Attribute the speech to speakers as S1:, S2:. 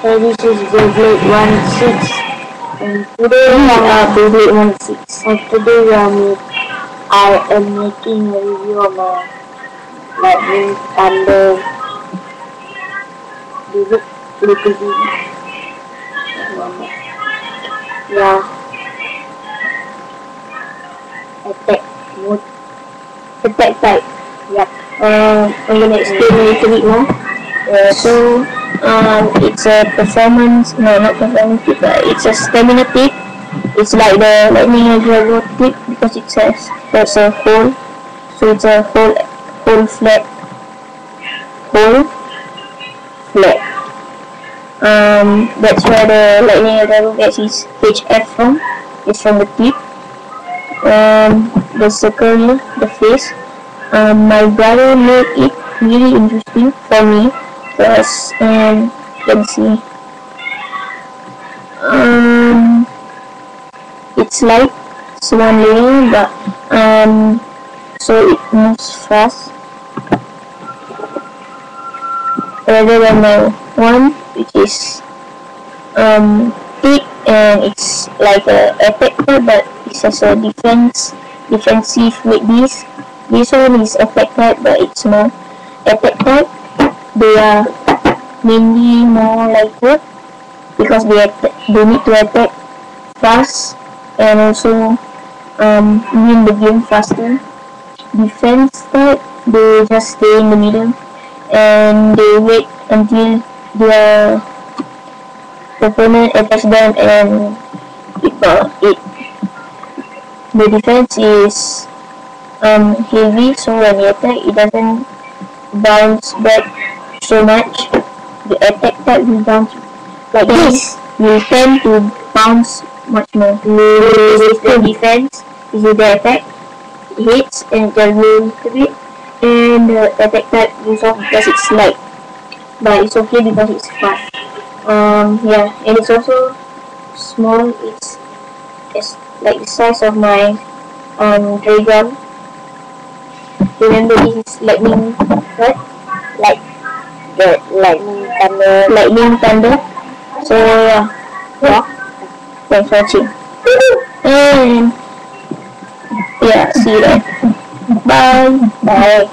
S1: So this is Beyblade 1-6. And today Beyblade 1-6. And today I am making a review of my lightning thunder Beyblade. Yeah. Attack mode. Attack type. Yep. I'm gonna explain a little bit more. So it's a performance, no, not performance tip, but it's a stamina tip. It's like the lightning dragon tip because it says there's a hole, so it's a hole flat. That's where the lightning dragon gets its HF from. It's from the tip. The circle here, the face. My brother made it really interesting for me because let's see. It's like one layer, but so it moves fast rather than the one which is thick and it's like a attack type, but it has a defensive with this. This one is attack type, but it's more attack type. They are mainly more like that because they need to attack fast and also win the game faster. Defense type, they just stay in the middle and they wait until their opponent attacks them and the defense is heavy, so when you attack it doesn't bounce back so much. The attack type will bounce like this. You tend to bounce much more. This is the defense, this is the attack. It hits and it just moves a bit, and the attack type goes off because it's light, but it's okay because it's fast. Yeah, and it's also small. It's like the size of my dragon. Remember, this is lightning, what? Like the lightning thunder. So yeah, thanks for watching. And yeah, see you then. Bye.